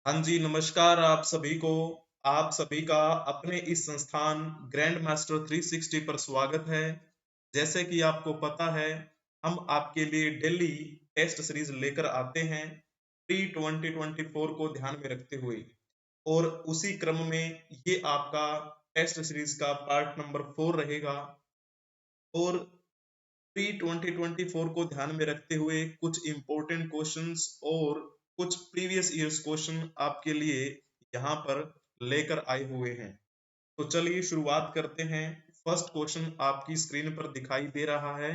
हाँ जी, नमस्कार आप सभी को। आप सभी का अपने इस संस्थान ग्रैंड मास्टर 360 पर स्वागत है। जैसे कि आपको पता है, हम आपके लिए डेली टेस्ट सीरीज लेकर आते हैं प्री 2024 को ध्यान में रखते हुए। और उसी क्रम में ये आपका टेस्ट सीरीज का पार्ट नंबर 4 रहेगा। और प्री 2024 को ध्यान में रखते हुए कुछ इंपॉर्टेंट क्वेश्चंस और कुछ प्रीवियस ईयर्स क्वेश्चन आपके लिए यहाँ पर लेकर आए हुए हैं। तो चलिए शुरुआत करते हैं। फर्स्ट क्वेश्चन आपकी स्क्रीन पर दिखाई दे रहा है,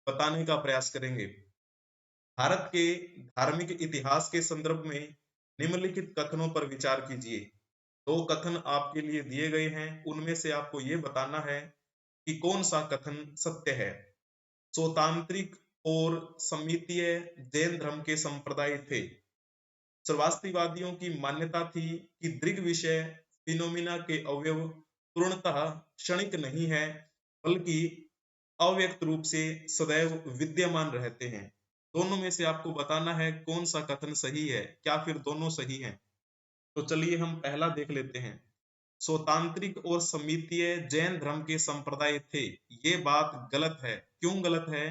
बताने का प्रयास करेंगे। भारत के धार्मिक इतिहास के संदर्भ में निम्नलिखित कथनों पर विचार कीजिए। दो कथन आपके लिए दिए गए हैं, उनमें से आपको ये बताना है कि कौन सा कथन सत्य है। स्वतांत्रिक और समितीय जैन धर्म के संप्रदाय थे। सर्वास्तिवादियों की मान्यता थी कि दृग् विषय फिनोमिना के अवयव पूर्णतः क्षणिक नहीं है, बल्कि अव्यक्त रूप से सदैव विद्यमान रहते हैं। दोनों में से आपको बताना है कौन सा कथन सही है, क्या फिर दोनों सही हैं। तो चलिए हम पहला देख लेते हैं। स्वतांत्रिक और समितीय जैन धर्म के संप्रदाय थे, ये बात गलत है। क्यों गलत है?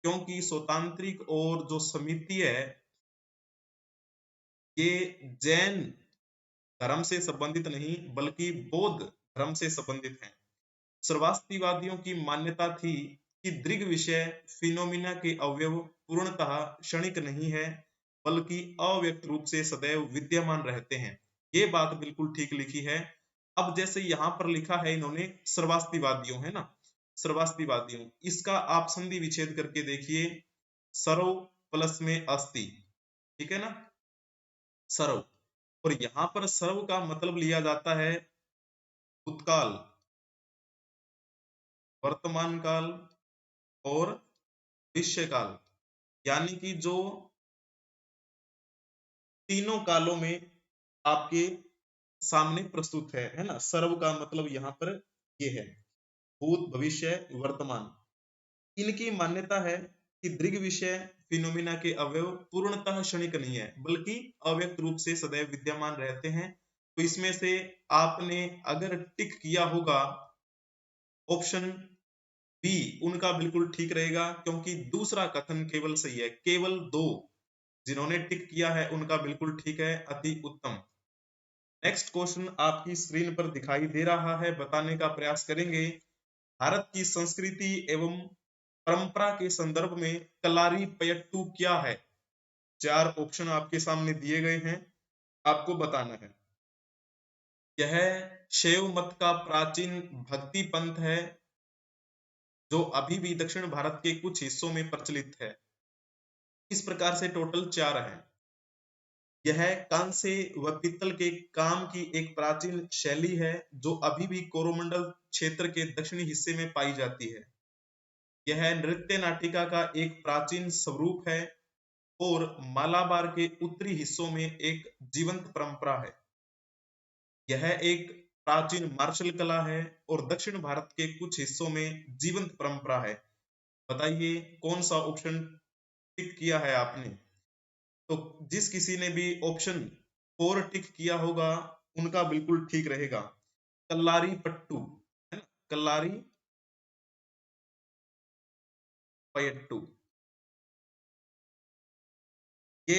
क्योंकि स्वतांत्रिक और जो समिति है, ये जैन धर्म से संबंधित नहीं बल्कि बौद्ध धर्म से संबंधित है। सर्वास्तिवादियों की मान्यता थी कि दृग् विषय फिनोमिना के अवयव पूर्णतः क्षणिक नहीं है, बल्कि अव्यक्त रूप से सदैव विद्यमान रहते हैं। ये बात बिल्कुल ठीक लिखी है। अब जैसे यहाँ पर लिखा है इन्होंने सर्वास्तिवादियों, है ना, सर्वास्तिवादियों, इसका आप संधि विच्छेद करके देखिए। सर्व प्लस में अस्ति, ठीक है ना, सर्व। और यहाँ पर सर्व का मतलब लिया जाता है भूतकाल, वर्तमान काल और भविष्य काल, यानी कि जो तीनों कालों में आपके सामने प्रस्तुत है ना। सर्व का मतलब यहाँ पर ये है भूत, भविष्य, वर्तमान। इनकी मान्यता है कि दृग् विषय फिनोमिना के अवयव पूर्णतः क्षणिक नहीं है, बल्कि अव्यक्त रूप से सदैव विद्यमान रहते हैं। तो इसमें से आपने अगर टिक किया होगा ऑप्शन बी, उनका बिल्कुल ठीक रहेगा, क्योंकि दूसरा कथन केवल सही है। केवल दो जिन्होंने टिक किया है उनका बिल्कुल ठीक है, अति उत्तम। नेक्स्ट क्वेश्चन आपकी स्क्रीन पर दिखाई दे रहा है, बताने का प्रयास करेंगे। भारत की संस्कृति एवं परंपरा के संदर्भ में कलारी पयट्टू क्या है? चार ऑप्शन आपके सामने दिए गए हैं, आपको बताना है। यह शैव मत का प्राचीन भक्ति पंथ है, जो अभी भी दक्षिण भारत के कुछ हिस्सों में प्रचलित है। इस प्रकार से टोटल चार हैं। यह कांसे व पित्तल के काम की एक प्राचीन शैली है, जो अभी भी कोरोमंडल क्षेत्र के दक्षिणी हिस्से में पाई जाती है। यह नृत्य नाटिका का एक प्राचीन स्वरूप है और मालाबार के उत्तरी हिस्सों में एक जीवंत परंपरा है। यह एक प्राचीन मार्शल कला है और दक्षिण भारत के कुछ हिस्सों में जीवंत परंपरा है। बताइए कौन सा ऑप्शन टिक किया है आपने? तो जिस किसी ने भी ऑप्शन 4 टिक किया होगा उनका बिल्कुल ठीक रहेगा। कल्लारी पट्टू, है ना, कल्लारी पयट्टू, ये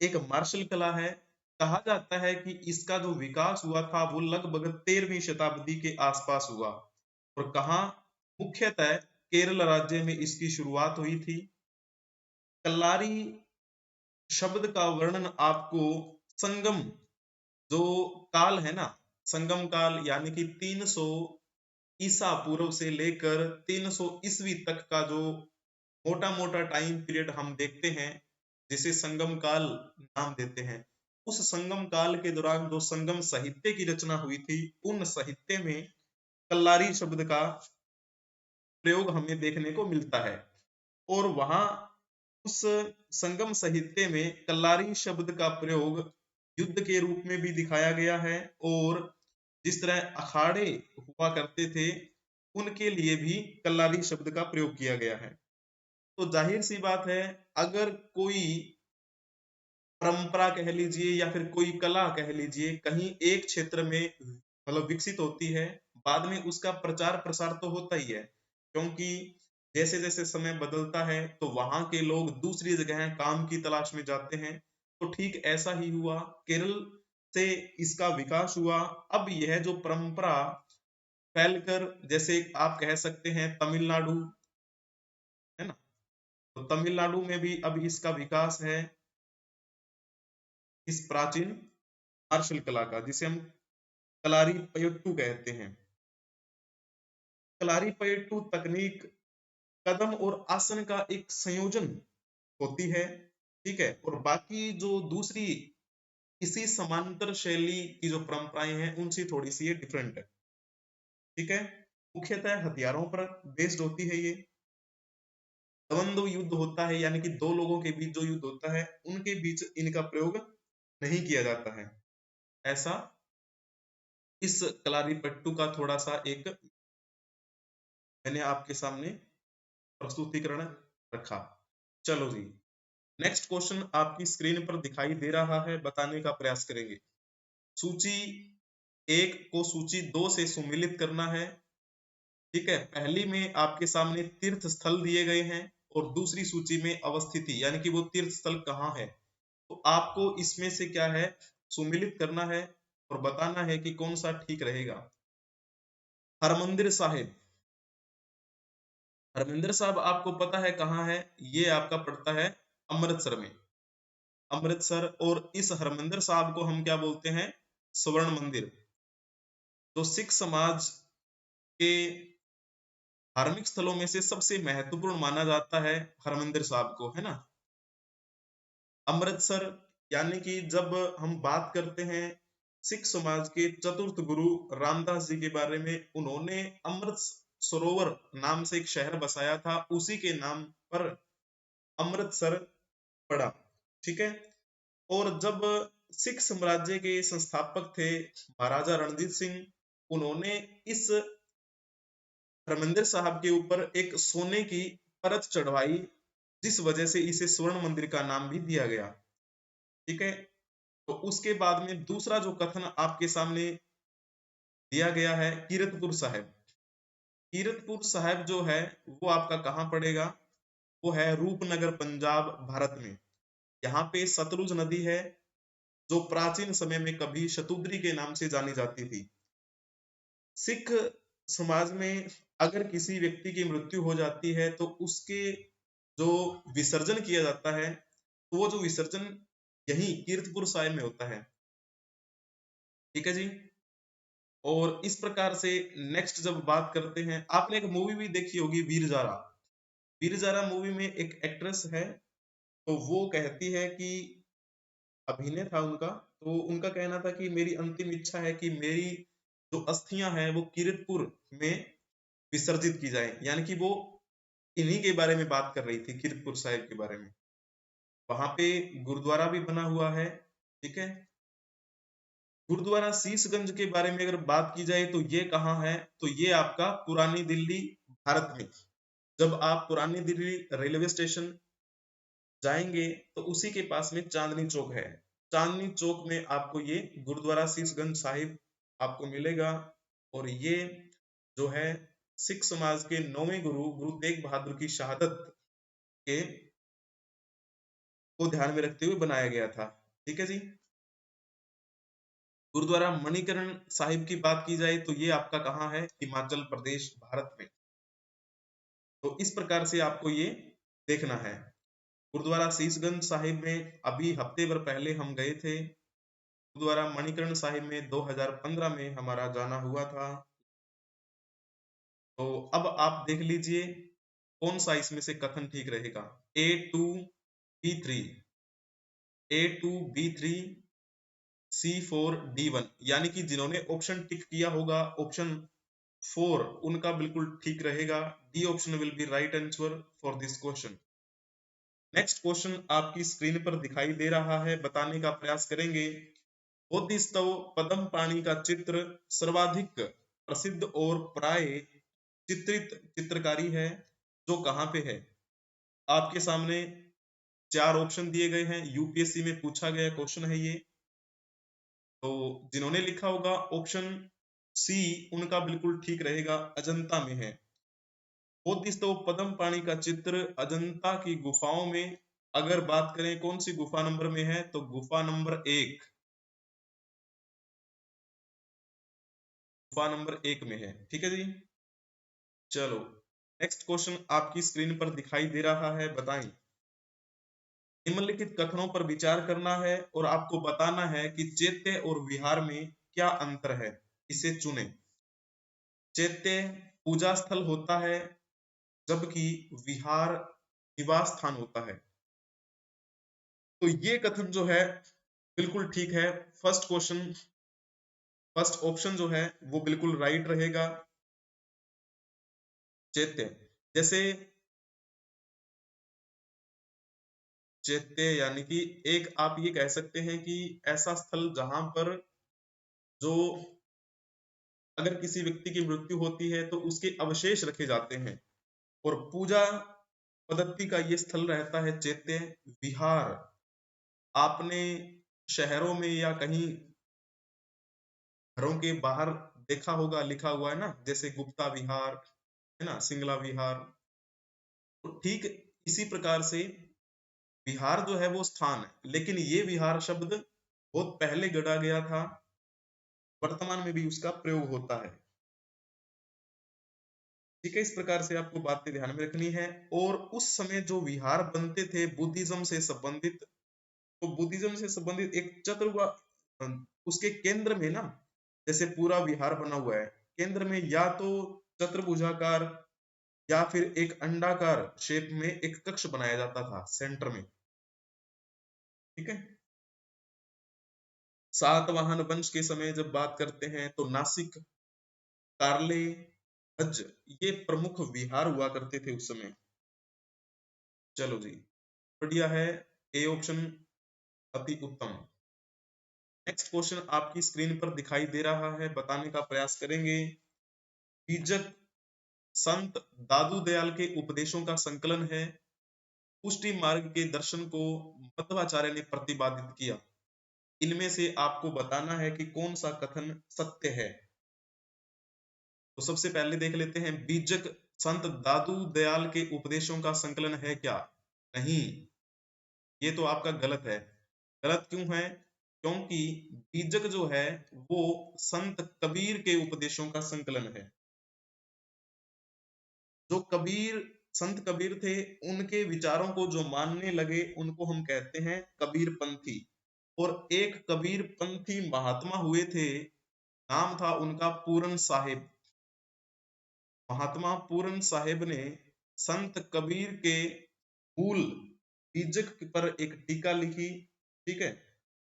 एक मार्शल कला है। कहा जाता है कि इसका जो विकास हुआ था वो लगभग 13वीं शताब्दी के आसपास हुआ। और कहाँ? मुख्यतः केरल राज्य में इसकी शुरुआत हुई थी। कल्लारी शब्द का वर्णन आपको संगम, जो काल है ना, संगम काल यानी कि 300 ईसा पूर्व से लेकर 300 ईस्वी तक का जो मोटा मोटा टाइम पीरियड हम देखते हैं, जिसे संगम काल नाम देते हैं, उस संगम काल के दौरान जो संगम साहित्य की रचना हुई थी, उन साहित्य में कल्लारी शब्द का प्रयोग हमें देखने को मिलता है। और वहां उस संगम साहित्य में कल्लारी शब्द का प्रयोग युद्ध के रूप में भी दिखाया गया है, और जिस तरह अखाड़े हुआ करते थे उनके लिए भी कल्लारी शब्द का प्रयोग किया गया है। तो जाहिर सी बात है, अगर कोई परंपरा कह लीजिए या फिर कोई कला कह लीजिए, कहीं एक क्षेत्र में मतलब विकसित होती है, बाद में उसका प्रचार प्रसार तो होता ही है, क्योंकि जैसे जैसे समय बदलता है तो वहां के लोग दूसरी जगह काम की तलाश में जाते हैं। तो ठीक ऐसा ही हुआ, केरल से इसका विकास हुआ। अब यह जो परंपरा फैलकर, जैसे आप कह सकते हैं तमिलनाडु, है ना, तो तमिलनाडु में भी अब इसका विकास है, इस प्राचीन मार्शल कला का, जिसे हम कलारी पयट्टू कहते हैं। कलारी पयट्टू तकनीक कदम और आसन का एक संयोजन होती है, ठीक है। और बाकी जो दूसरी इसी समांतर शैली की जो परंपराएं हैं उनसे थोड़ी सी ये डिफरेंट है, ठीक है। मुख्यतः हथियारों पर बेस्ड होती है ये। द्वंद्व युद्ध होता है, यानी कि दो लोगों के बीच जो युद्ध होता है उनके बीच इनका प्रयोग नहीं किया जाता है। ऐसा इस कलारी पट्टू का थोड़ा सा एक मैंने आपके सामने प्रस्तुतिकरण रखा। चलो जी, नेक्स्ट क्वेश्चन आपकी स्क्रीन पर दिखाई दे रहा है, बताने का प्रयास करेंगे। सूची 1 को सूची 2 से सुमिलित करना है, ठीक है। पहली में आपके सामने तीर्थ स्थल दिए गए हैं और दूसरी सूची में अवस्थिति, यानी कि वो तीर्थ स्थल कहाँ है। तो आपको इसमें से क्या है, सुमिलित करना है और बताना है कि कौन सा ठीक रहेगा। हरमंदिर साहिब, हरमिंदर साहब आपको पता है कहाँ है, ये आपका पड़ता है अमृतसर में, अमृतसर। और इस हरमिंदर साहब को हम क्या बोलते हैं, स्वर्ण मंदिर। तो सिख समाज के धार्मिक स्थलों में से सबसे महत्वपूर्ण माना जाता है हरमिंदर साहब को, है ना। अमृतसर, यानी कि जब हम बात करते हैं सिख समाज के चतुर्थ गुरु रामदास जी के बारे में, उन्होंने अमृत सरोवर नाम से एक शहर बसाया था, उसी के नाम पर अमृतसर पड़ा, ठीक है। और जब सिख साम्राज्य के संस्थापक थे महाराजा रणजीत सिंह, उन्होंने इस हरमंदिर साहब के ऊपर एक सोने की परत चढ़वाई, जिस वजह से इसे स्वर्ण मंदिर का नाम भी दिया गया, ठीक है। तो उसके बाद में दूसरा जो कथन आपके सामने दिया गया है, कीरतपुर साहिब। कीरतपुर साहिब जो है वो आपका कहाँ पड़ेगा, वो है रूपनगर पंजाब भारत में। यहाँ पे सतलुज नदी है, जो प्राचीन समय में कभी शतुद्री के नाम से जानी जाती थी। सिख समाज में अगर किसी व्यक्ति की मृत्यु हो जाती है तो उसके जो विसर्जन किया जाता है, तो वो जो विसर्जन यही कीरतपुर साहिब में होता है, ठीक है जी। और इस प्रकार से नेक्स्ट जब बात करते हैं, आपने एक मूवी भी देखी होगी वीर जारा। वीर जारा मूवी में एक एक्ट्रेस है, तो वो कहती है कि अभिनय था उनका, तो उनका कहना था कि मेरी अंतिम इच्छा है कि मेरी जो अस्थियां हैं वो कीरतपुर में विसर्जित की जाए, यानी कि वो इन्हीं के बारे में बात कर रही थी, कीरतपुर साहिब के बारे में। वहां पे गुरुद्वारा भी बना हुआ है, ठीक है। गुरुद्वारा शीशगंज के बारे में अगर बात की जाए तो ये कहाँ है, तो ये आपका पुरानी दिल्ली भारत में। जब आप पुरानी दिल्ली रेलवे स्टेशन जाएंगे तो उसी के पास में चांदनी चौक है, चांदनी चौक में आपको ये गुरुद्वारा शीशगंज साहिब आपको मिलेगा। और ये जो है सिख समाज के 9वें गुरु गुरु तेग बहादुर की शहादत के को ध्यान में रखते हुए बनाया गया था, ठीक है जी। गुरुद्वारा मणिकरण साहिब की बात की जाए तो ये आपका कहाँ है, हिमाचल प्रदेश भारत में। तो इस प्रकार से आपको ये देखना है। गुरुद्वारा शीशगंज साहिब में अभी हफ्ते भर पहले हम गए थे। गुरुद्वारा मणिकरण साहिब में 2015 में हमारा जाना हुआ था। तो अब आप देख लीजिए कौन सा इसमें से कथन ठीक रहेगा। A2B3, A2B3, C4D1, यानी कि जिन्होंने ऑप्शन टिक किया होगा ऑप्शन 4 उनका बिल्कुल ठीक रहेगा। D option will be right answer for this question. Next question आपकी स्क्रीन पर दिखाई दे रहा है, बताने का प्रयास करेंगे। बोधिसत्व पद्म पाणी का चित्र सर्वाधिक प्रसिद्ध और प्राय चित्रित चित्रकारी है, जो कहाँ पे है। आपके सामने 4 ऑप्शन दिए गए हैं, यूपीएससी में पूछा गया क्वेश्चन है ये। तो जिन्होंने लिखा होगा ऑप्शन सी उनका बिल्कुल ठीक रहेगा, अजंता में है। बोधिसत्व पद्म पाणी का चित्र अजंता की गुफाओं में, अगर बात करें कौन सी गुफा नंबर में है, तो गुफा नंबर 1, गुफा नंबर 1 में है। ठीक है जी। चलो नेक्स्ट क्वेश्चन आपकी स्क्रीन पर दिखाई दे रहा है, बताएं। निम्नलिखित कथनों पर विचार करना है और आपको बताना है कि चैत्य और विहार में क्या अंतर है, इसे चुने। चैत्य पूजा स्थल होता है, जबकि विहार निवास स्थान होता है। तो ये कथन जो है बिल्कुल ठीक है। फर्स्ट क्वेश्चन, फर्स्ट ऑप्शन जो है वो बिल्कुल राइट रहेगा। चैत्य, जैसे चैत्य यानी कि एक आप ये कह सकते हैं कि ऐसा स्थल जहां पर जो अगर किसी व्यक्ति की मृत्यु होती है तो उसके अवशेष रखे जाते हैं, और पूजा पद्धति का ये स्थल रहता है चैत्य। विहार आपने शहरों में या कहीं घरों के बाहर देखा होगा, लिखा हुआ है ना, जैसे गुप्ता विहार है ना, सिंगला विहार। तो ठीक इसी प्रकार से विहार जो है वो स्थान है, लेकिन ये विहार शब्द बहुत पहले गढ़ा गया था, वर्तमान में भी उसका प्रयोग होता है। ठीक है, इस प्रकार से आपको बातें ध्यान में रखनी है। और उस समय जो विहार बनते थे बुद्धिज्म से संबंधित, तो बुद्धिज्म से संबंधित एक चक्र हुआ, उसके केंद्र में ना, जैसे पूरा विहार बना हुआ है, केंद्र में या तो चतुर्भुजाकार या फिर एक अंडाकार शेप में एक कक्ष बनाया जाता था सेंटर में। ठीक है। सातवाहन वंश के समय जब बात करते हैं तो नासिक, कार्ले, हज, ये प्रमुख विहार हुआ करते थे उस समय। चलो जी, बढ़िया है, ए ऑप्शन अति उत्तम। नेक्स्ट क्वेश्चन आपकी स्क्रीन पर दिखाई दे रहा है, बताने का प्रयास करेंगे। बीजक संत दादू दयाल के उपदेशों का संकलन है। पुष्टि मार्ग के दर्शन को मध्वाचार्य ने प्रतिपादित किया। इनमें से आपको बताना है कि कौन सा कथन सत्य है। तो सबसे पहले देख लेते हैं, बीजक संत दादू दयाल के उपदेशों का संकलन है क्या? नहीं, ये तो आपका गलत है। गलत क्यों है? क्योंकि बीजक जो है वो संत कबीर के उपदेशों का संकलन है। जो कबीर, संत कबीर थे, उनके विचारों को जो मानने लगे उनको हम कहते हैं कबीर पंथी। और एक कबीर पंथी महात्मा हुए थे, नाम था उनका पूरन साहिब। महात्मा पूरन साहिब ने संत कबीर के मूल बीजक पर एक टीका लिखी। ठीक है।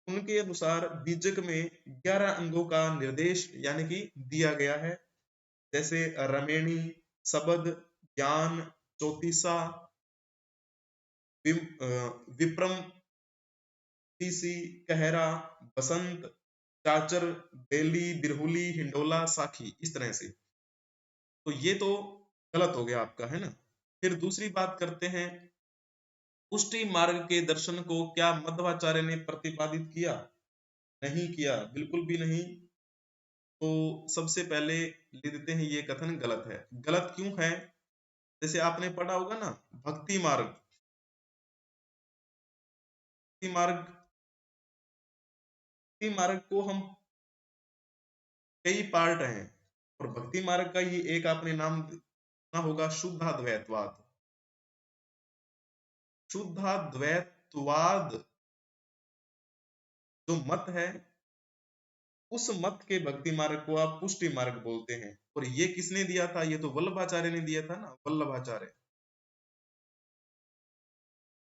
उनके अनुसार बीजक में 11 अंगों का निर्देश यानी कि दिया गया है, जैसे रमेणी, शबद, ज्ञान, चौतीसा, विप्रम, तीसी, कहरा, बसंत, चाचर, बेली, बिरहुली, हिंडोला, साखी, इस तरह से। तो ये तो गलत हो गया आपका, है ना। फिर दूसरी बात करते हैं, पुष्टि मार्ग के दर्शन को क्या मध्वाचार्य ने प्रतिपादित किया? नहीं किया, बिल्कुल भी नहीं। तो सबसे पहले ले देते हैं, ये कथन गलत है। गलत क्यों है? जैसे आपने पढ़ा होगा ना, भक्ति मार्ग, भक्ति मार्ग, भक्ति मार्ग को हम कई पार्ट हैं, और भक्ति मार्ग का ये एक आपने नाम सुना होगा, शुद्धाद्वैतवाद। शुद्धाद्वैतवाद जो मत है, उस मत के भक्ति मार्ग को आप पुष्टि मार्ग बोलते हैं। और ये किसने दिया था? ये तो वल्लभाचार्य ने दिया था ना, वल्लभाचार्य,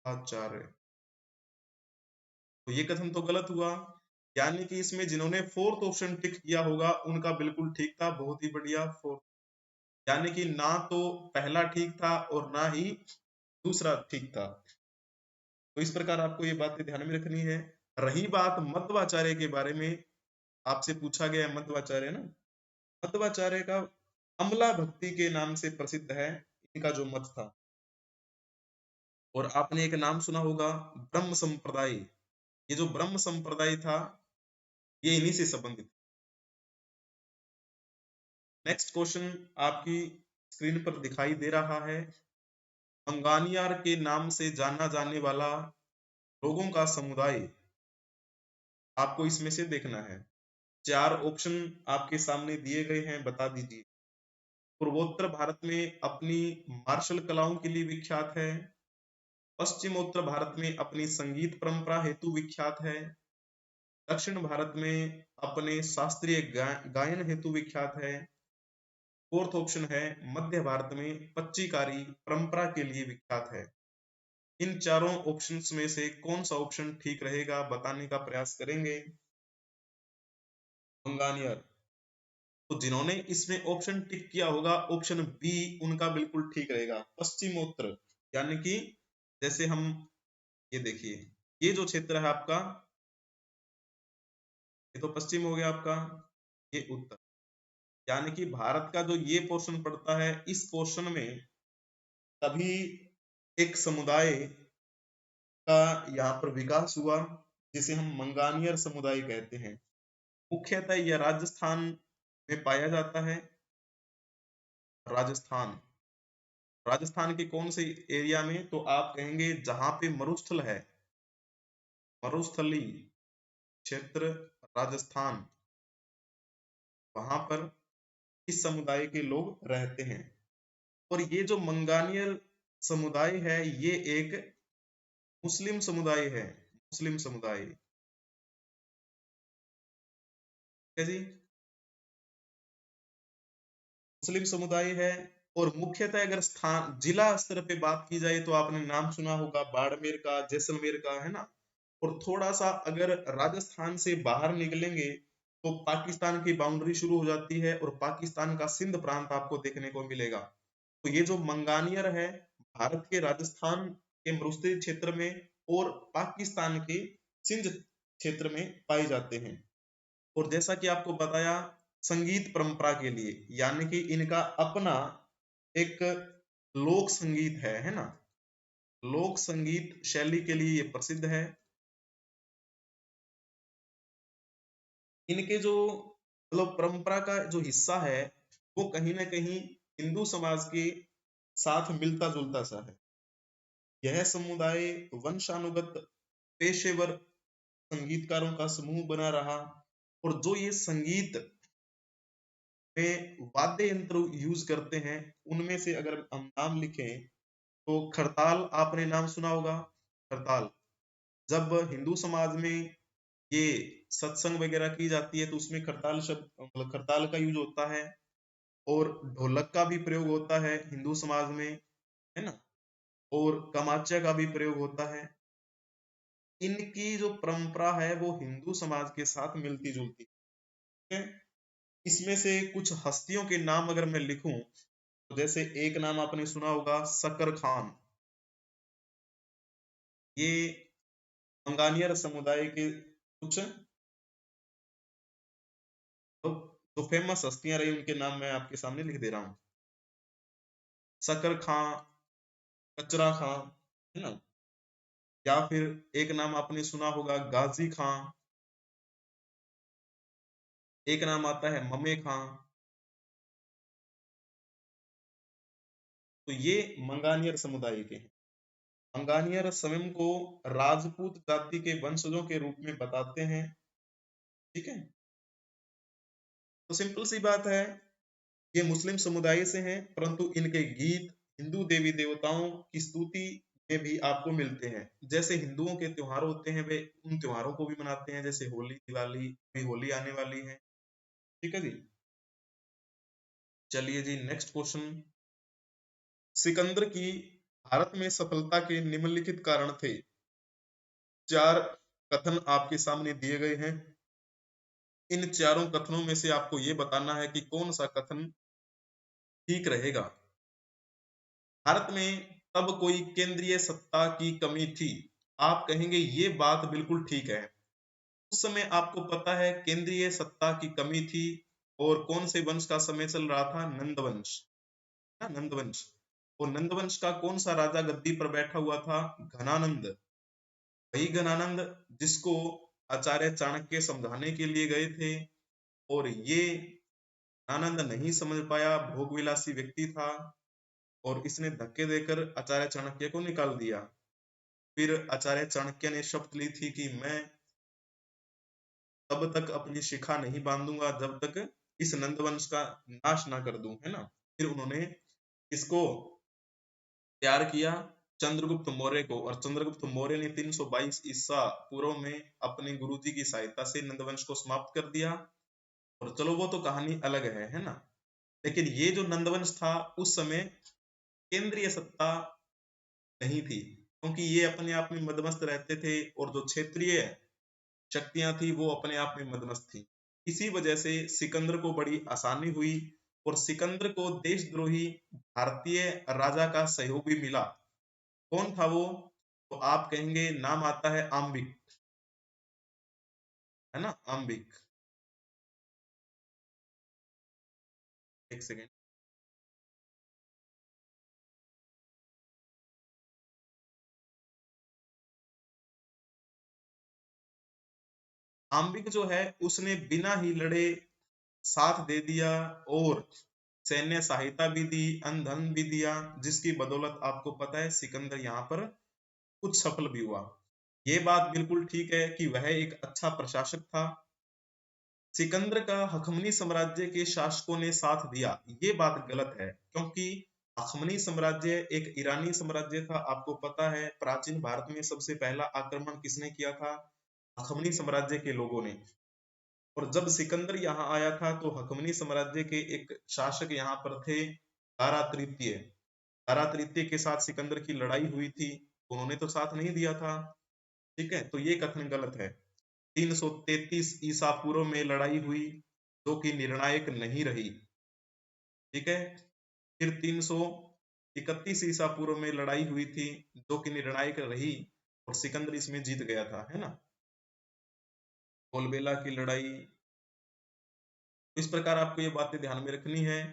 आचार्य। तो ये कथन तो गलत हुआ। यानी कि इसमें जिन्होंने फोर्थ ऑप्शन टिक किया होगा उनका बिल्कुल ठीक था, बहुत ही बढ़िया। फोर्थ यानी कि ना तो पहला ठीक था और ना ही दूसरा ठीक था। तो इस प्रकार आपको ये बातें ध्यान में रखनी है। रही बात मध्वाचार्य के बारे में, आपसे पूछा गया मध्वाचार्य ना, मध्वाचार्य का अमला भक्ति के नाम से प्रसिद्ध है इनका जो मत था। और आपने एक नाम सुना होगा ब्रह्म संप्रदाय। ये जो ब्रह्म संप्रदाय था ये इन्हीं से संबंधित। नेक्स्ट क्वेश्चन आपकी स्क्रीन पर दिखाई दे रहा है, मंगानियार के नाम से जाना जाने वाला लोगों का समुदाय आपको इसमें से देखना है। 4 ऑप्शन आपके सामने दिए गए हैं, बता दीजिए। पूर्वोत्तर भारत में अपनी मार्शल कलाओं के लिए विख्यात है, पश्चिमोत्तर भारत में अपनी संगीत परंपरा हेतु विख्यात है, दक्षिण भारत में अपने शास्त्रीय गायन हेतु विख्यात है, फोर्थ ऑप्शन है मध्य भारत में पच्चीकारी परंपरा के लिए विख्यात है। इन चारों ऑप्शंस में से कौन सा ऑप्शन ठीक रहेगा बताने का प्रयास करेंगे। मंगानियर, तो जिन्होंने इसमें ऑप्शन टिक किया होगा ऑप्शन बी उनका बिल्कुल ठीक रहेगा, पश्चिमोत्तर। यानी कि जैसे हम ये देखिए, ये जो क्षेत्र है आपका, ये तो पश्चिम हो गया आपका, ये उत्तर। यानी कि भारत का जो ये पोर्शन पड़ता है, इस पोर्शन में तभी एक समुदाय का यहाँ पर विकास हुआ जिसे हम मंगानियर समुदाय कहते हैं। मुख्यतः यह राजस्थान में पाया जाता है। राजस्थान, राजस्थान के कौन से एरिया में, तो आप कहेंगे जहां पे मरुस्थल है, मरुस्थली क्षेत्र राजस्थान, वहां पर इस समुदाय के लोग रहते हैं। और ये जो मंगानियर समुदाय है ये एक मुस्लिम समुदाय है, मुस्लिम समुदाय है जी, मुस्लिम समुदाय है। और मुख्यतः अगर स्थान जिला स्तर पे बात की जाए तो आपने नाम सुना होगा बाड़मेर का, जैसलमेर का, है ना। और थोड़ा सा अगर राजस्थान से बाहर निकलेंगे तो पाकिस्तान की बाउंड्री शुरू हो जाती है और पाकिस्तान का सिंध प्रांत आपको देखने को मिलेगा। तो ये जो मंगानियर है भारत के राजस्थान के मरुस्थलीय क्षेत्र में और पाकिस्तान के सिंध क्षेत्र में पाए जाते हैं। और जैसा कि आपको बताया संगीत परंपरा के लिए, यानी कि इनका अपना एक लोक संगीत है ना, लोक संगीत शैली के लिए ये प्रसिद्ध है। इनके जो मतलब परंपरा का जो हिस्सा है वो कहीं ना कहीं हिंदू समाज के साथ मिलता जुलता सा है। यह समुदाय वंशानुगत पेशेवर संगीतकारों का समूह बना रहा। और जो ये संगीत में वाद्य यंत्र यूज करते हैं उनमें से अगर हम नाम लिखें तो खड़ताल आपने नाम सुना होगा। खड़ताल, जब हिंदू समाज में ये सत्संग वगैरह की जाती है तो उसमें खड़ताल शब्द मतलब खड़ताल का यूज होता है। और ढोलक का भी प्रयोग होता है हिंदू समाज में, है ना। और कमाचा का भी प्रयोग होता है। इनकी जो परंपरा है वो हिंदू समाज के साथ मिलती जुलती है। इसमें से कुछ हस्तियों के नाम अगर मैं लिखूं तो जैसे एक नाम आपने सुना होगा सकर खान। ये मंगानियर समुदाय के कुछ जो फेमस हस्तियां रही उनके नाम मैं आपके सामने लिख दे रहा हूँ। सकर खां, कचरा खां, है ना। या फिर एक नाम आपने सुना होगा गाजी खां, एक नाम आता है ममे खां। तो ये मंगानियर समुदाय के हैं। मंगानियर स्वयं को राजपूत जाति के वंशजों के रूप में बताते हैं। ठीक है, तो सिंपल सी बात है, ये मुस्लिम समुदाय से हैं परंतु इनके गीत हिंदू देवी देवताओं की स्तुति में भी आपको मिलते हैं। जैसे हिंदुओं के त्योहार होते हैं वे उन त्योहारों को भी मनाते हैं, जैसे होली, दिवाली, भी होली आने वाली है। ठीक है जी, चलिए जी नेक्स्ट क्वेश्चन। सिकंदर की भारत में सफलता के निम्नलिखित कारण थे। 4 कथन आपके सामने दिए गए हैं। इन चारों कथनों में से आपको ये बताना है कि कौन सा कथन ठीक रहेगा। भारत में तब कोई केंद्रीय सत्ता की कमी थी। आप कहेंगे ये बात बिल्कुल ठीक है। उस समय आपको पता है केंद्रीय सत्ता की कमी थी। और कौन से वंश का समय चल रहा था, नंद वंश, ना नंद वंश। और नंदवंश का कौन सा राजा गद्दी पर बैठा हुआ था? घनानंद। वही घनानंद जिसको आचार्य चाणक्य समझाने के लिए गए थे, और ये घनानंद नहीं समझ पाया, भोगविलासी व्यक्ति था, और इसने धक्के देकर आचार्य चाणक्य को निकाल दिया। फिर आचार्य चाणक्य ने शपथ ली थी कि मैं तब तक अपनी शिखा नहीं बांधूंगा जब तक इस नंदवंश का नाश ना कर दूं, है ना। फिर उन्होंने इसको तैयार किया चंद्रगुप्त मौर्य को, और चंद्रगुप्त मौर्य ने 322 ईसा पूर्व में अपने गुरुजी की सहायता से नंदवंश को समाप्त कर दिया। और चलो वो तो कहानी अलग है ना। लेकिन ये जो नंदवंश था उस समय केंद्रीय सत्ता नहीं थी, क्योंकि ये अपने आप में मदमस्त रहते थे, और जो क्षेत्रीय शक्तियां थी वो अपने आप में मदमस्त थी। इसी वजह से सिकंदर को बड़ी आसानी हुई, और सिकंदर को देशद्रोही भारतीय राजा का सहयोग भी मिला। कौन था वो? तो आप कहेंगे नाम आता है आम्बिक, है ना, आम्बिक। एक सेकेंड। आम्बिक जो है उसने बिना ही लड़े साथ दे दिया, और सैन्य सहायता भी दी, अन्न धन भी दिया, जिसकी बदौलत आपको पता है सिकंदर यहाँ पर कुछ सफल भी हुआ। ये बात बिल्कुल ठीक है कि वह एक अच्छा प्रशासक था। सिकंदर का हखमनी साम्राज्य के शासकों ने साथ दिया, ये बात गलत है, क्योंकि हखमनी साम्राज्य एक ईरानी साम्राज्य था। आपको पता है प्राचीन भारत में सबसे पहला आक्रमण किसने किया था? हखमनी साम्राज्य के लोगों ने। और जब सिकंदर यहाँ आया था तो हखमनी साम्राज्य के एक शासक यहाँ पर थे, दारा तृतीय। दारा तृतीय के साथ सिकंदर की लड़ाई हुई थी, उन्होंने तो साथ नहीं दिया था। ठीक है, तो ये कथन गलत है। 333 ईसा पूर्व में लड़ाई हुई जो कि निर्णायक नहीं रही। ठीक है, फिर 331 ईसा पूर्व में लड़ाई हुई थी जो कि निर्णायक रही, और सिकंदर इसमें जीत गया था, है ना। कोलबेला की लड़ाई। इस प्रकार आपको ये बातें ध्यान में रखनी है।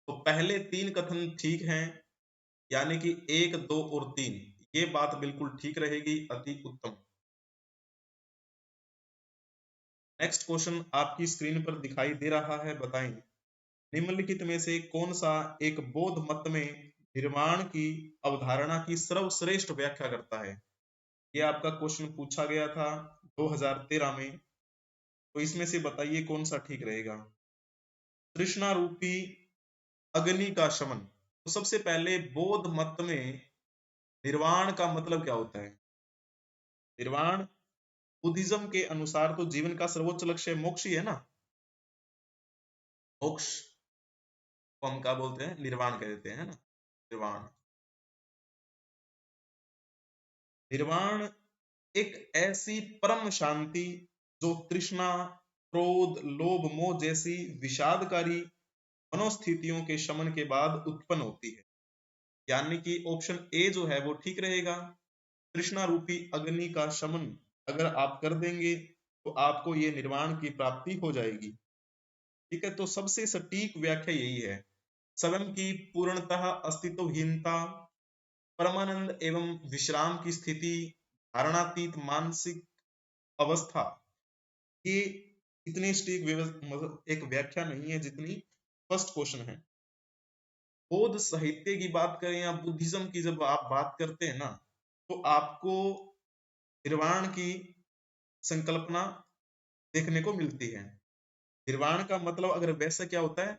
तो पहले तीन कथन ठीक हैं, यानी कि 1, 2 और 3, ये बात बिल्कुल ठीक रहेगी, अति उत्तम। नेक्स्ट क्वेश्चन आपकी स्क्रीन पर दिखाई दे रहा है, बताएं निम्नलिखित में से कौन सा एक बौद्ध मत में निर्वाण की अवधारणा की सर्वश्रेष्ठ व्याख्या करता है। ये आपका क्वेश्चन पूछा गया था 2013 में, तो इसमें से बताइए कौन सा ठीक रहेगा। तृष्णा रूपी अग्नि का शमन। तो सबसे पहले बौद्ध मत में निर्वाण का मतलब क्या होता है? निर्वाण बुद्धिज्म के अनुसार तो जीवन का सर्वोच्च लक्ष्य मोक्ष ही है ना। मोक्ष को हम क्या बोलते हैं? निर्वाण कह देते हैं, है ना, निर्वाण। निर्वाण एक ऐसी परम शांति जो तृष्णा, क्रोध, लोभ, मोह जैसी विषादकारी मनोस्थितियों के शमन के बाद उत्पन्न होती है। यानी कि ऑप्शन ए जो है वो ठीक रहेगा। तृष्णा रूपी अग्नि का शमन अगर आप कर देंगे तो आपको ये निर्वाण की प्राप्ति हो जाएगी। ठीक है, तो सबसे सटीक व्याख्या यही है। स्वयं की पूर्णतः अस्तित्वहीनता, परमानंद एवं विश्राम की स्थिति, धारणातीत मानसिक अवस्था, ये इतनी सटीक मतलब एक व्याख्या नहीं है जितनी फर्स्ट क्वेश्चन है। बौद्ध साहित्य की बात करें या बुद्धिज्म की जब आप बात करते हैं ना, तो आपको निर्वाण की संकल्पना देखने को मिलती है। निर्वाण का मतलब अगर वैसा क्या होता है,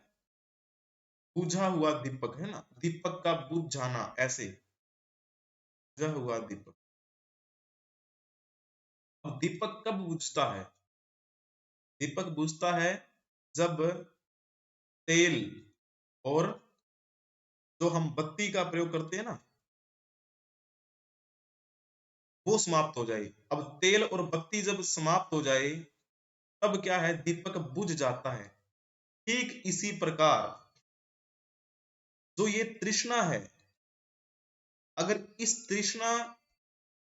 बुझा हुआ दीपक, है ना, दीपक का बुझ जाना, ऐसे बुझा हुआ दीपक। अब दीपक कब बुझता है? दीपक बुझता है जब तेल और जो हम बत्ती का प्रयोग करते हैं ना वो समाप्त हो जाए। अब तेल और बत्ती जब समाप्त हो जाए तब क्या है, दीपक बुझ जाता है। ठीक इसी प्रकार जो ये तृष्णा है, अगर इस तृष्णा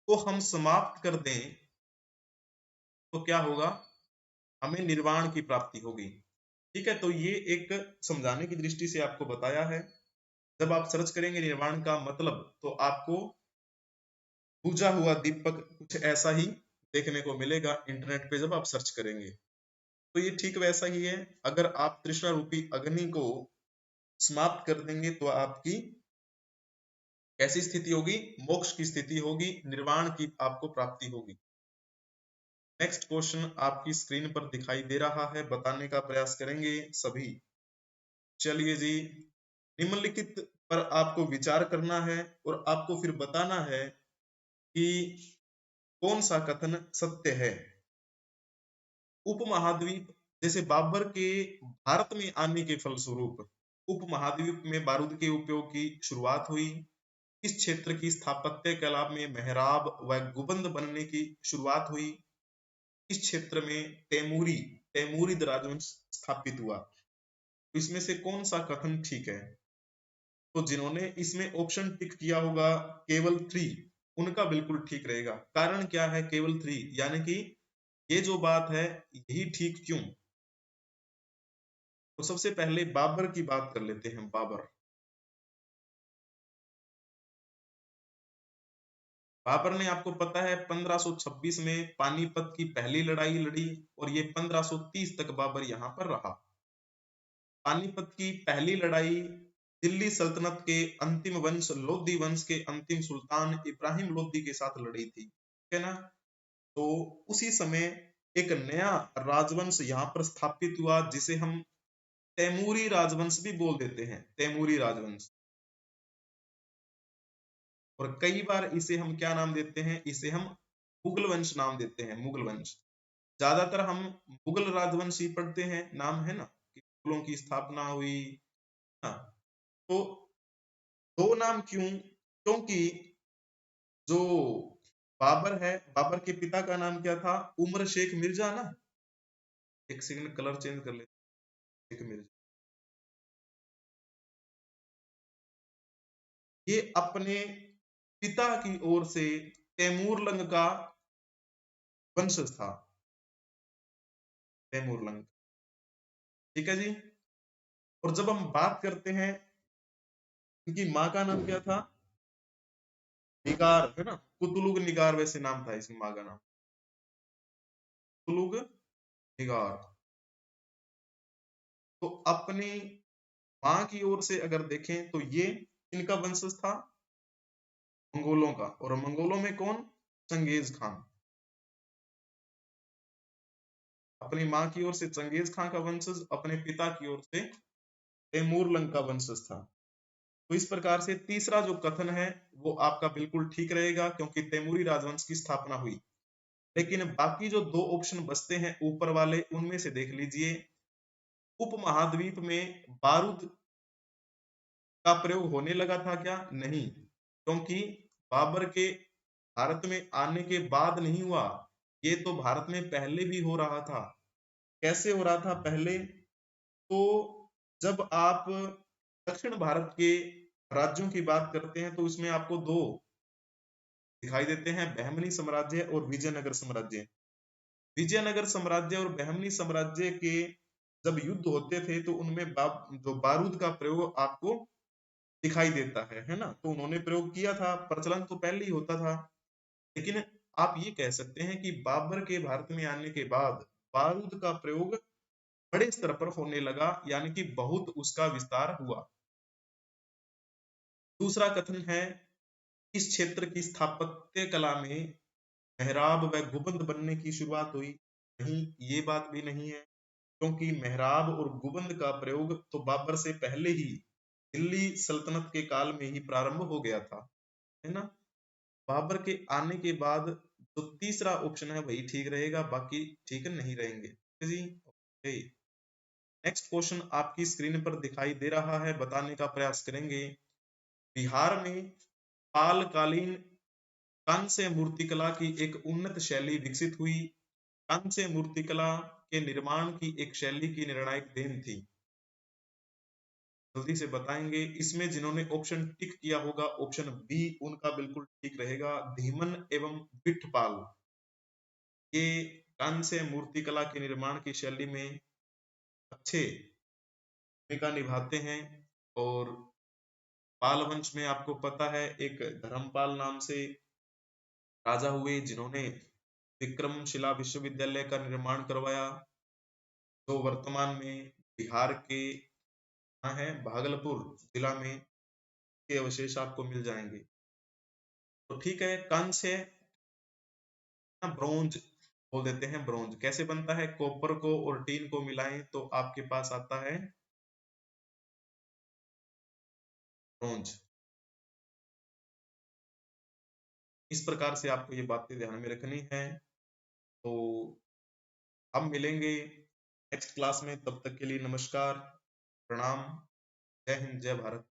को हम समाप्त कर दें तो क्या होगा, हमें निर्वाण की प्राप्ति होगी। ठीक है, तो ये एक समझाने की दृष्टि से आपको बताया है। जब आप सर्च करेंगे निर्वाण का मतलब तो आपको बुझा हुआ दीपक कुछ ऐसा ही देखने को मिलेगा इंटरनेट पे जब आप सर्च करेंगे। तो ये ठीक वैसा ही है, अगर आप तृष्णा रूपी अग्नि को समाप्त कर देंगे तो आपकी कैसी स्थिति होगी, मोक्ष की स्थिति होगी, निर्वाण की आपको प्राप्ति होगी। नेक्स्ट क्वेश्चन आपकी स्क्रीन पर दिखाई दे रहा है, बताने का प्रयास करेंगे सभी। चलिए जी, निम्नलिखित पर आपको विचार करना है और आपको फिर बताना है कि कौन सा कथन सत्य है। उपमहाद्वीप, जैसे बाबर के भारत में आने के फलस्वरूप उपमहाद्वीप में बारूद के उपयोग की शुरुआत हुई। इस क्षेत्र की स्थापत्य कला में मेहराब व गुबंद बनने की शुरुआत हुई। इस क्षेत्र में तैमूरिद राजवंश स्थापित हुआ। तो इसमें से कौन सा कथन ठीक है? तो जिन्होंने इसमें ऑप्शन टिक किया होगा केवल 3, उनका बिल्कुल ठीक रहेगा। कारण क्या है केवल 3, यानी कि ये जो बात है यही ठीक क्यों? तो सबसे पहले बाबर की बात कर लेते हैं। बाबर ने, आपको पता है, 1526 में पानीपत की पहली लड़ाई लड़ी और ये 1530 तक बाबर यहाँ पर रहा। पानीपत की पहली लड़ाई दिल्ली सल्तनत के अंतिम वंश लोधी वंश के अंतिम सुल्तान इब्राहिम लोधी के साथ लड़ी थी, ठीक है ना। तो उसी समय एक नया राजवंश यहाँ पर स्थापित हुआ जिसे हम तैमूरी राजवंश भी बोल देते हैं, तैमूरी राजवंश। और कई बार इसे हम क्या नाम देते हैं, इसे हम मुगल वंश नाम देते हैं, मुगल वंश। ज्यादातर हम मुगल राजवंश ही पढ़ते हैं, नाम है ना कि मुगलों की स्थापना हुई। हाँ, तो दो नाम क्यों? क्योंकि जो बाबर है, बाबर के पिता का नाम क्या था? उमर शेख मिर्जा ना। एक सेकंड, कलर चेंज कर लेते, शेख मिर्जा। ये अपने पिता की ओर से तैमूरलंग का वंशज था, तैमूरलंग, ठीक है जी। और जब हम बात करते हैं, इनकी माँ का नाम क्या था? निगार, है ना, कुतुलुग निगार वैसे नाम था इसकी माँ का नाम, कुतुलुग निगार। तो अपनी माँ की ओर से अगर देखें तो ये इनका वंशज था, मंगोलों का। और मंगोलों में कौन? Genghis Khan. अपनी माँ की ओर से चंगेज खान का वंशज, अपने पिता की ओर से तैमूरलंग का वंशज था। तो इस प्रकार से तीसरा जो कथन है वो आपका बिल्कुल ठीक रहेगा, क्योंकि तैमूरी राजवंश की स्थापना हुई। लेकिन बाकी जो दो ऑप्शन बचते हैं ऊपर वाले, उनमें से देख लीजिए, उपमहाद्वीप में बारूद का प्रयोग होने लगा था क्या? नहीं, क्योंकि बाबर के भारत में आने के बाद नहीं हुआ, ये तो भारत में पहले भी हो रहा था। कैसे हो रहा था पहले? तो जब आप दक्षिण भारत के राज्यों की बात करते हैं तो इसमें आपको दो दिखाई देते हैं, बहमनी साम्राज्य और विजयनगर साम्राज्य। विजयनगर साम्राज्य और बहमनी साम्राज्य के जब युद्ध होते थे तो उनमें जो बारूद का प्रयोग आपको दिखाई देता है ना। तो उन्होंने प्रयोग किया था, प्रचलन तो पहले ही होता था। लेकिन आप ये कह सकते हैं कि बाबर के भारत में आने के बाद बारूद का प्रयोग बड़े स्तर पर होने लगा, यानी कि बहुत उसका विस्तार हुआ। दूसरा कथन है, इस क्षेत्र की स्थापत्य कला में मेहराब व गुंबद बनने की शुरुआत हुई। नहीं, ये बात भी नहीं है, क्योंकि मेहराब और गुंबद का प्रयोग तो बाबर से पहले ही दिल्ली सल्तनत के काल में ही प्रारंभ हो गया था, है ना। बाबर के आने के बाद जो तीसरा ऑप्शन है वही ठीक रहेगा, बाकी ठीक नहीं रहेंगे जी। ओके, नेक्स्ट क्वेश्चन आपकी स्क्रीन पर दिखाई दे रहा है, बताने का प्रयास करेंगे। बिहार में पालकालीन कांस्य मूर्तिकला की एक उन्नत शैली विकसित हुई। कांस्य मूर्तिकला के निर्माण की एक शैली की निर्णायक देन थी। जल्दी से बताएंगे। इसमें जिन्होंने ऑप्शन टिक किया होगा, ऑप्शन बी उनका बिल्कुल ठीक रहेगा, धीमन एवं बिठपाल। ये कांस्य मूर्तिकला के निर्माण की शैली में अच्छे भूमिका निभाते हैं और पाल वंश में आपको पता है एक धर्मपाल नाम से राजा हुए जिन्होंने विक्रमशिला विश्वविद्यालय का निर्माण करवाया, जो वर्तमान में बिहार के कहाँ है, भागलपुर जिला में के अवशेष आपको मिल जाएंगे। तो ठीक है, कंच है ना, ब्रोंज बोल देते हैं। ब्रोंज कैसे बनता है, कॉपर को और टीन को मिलाएं तो आपके पास आता है ब्रोंज। इस प्रकार से आपको ये बातें ध्यान में रखनी है। तो हम मिलेंगे नेक्स्ट क्लास में, तब तक के लिए नमस्कार, प्रणाम, जय हिंद, जय भारत।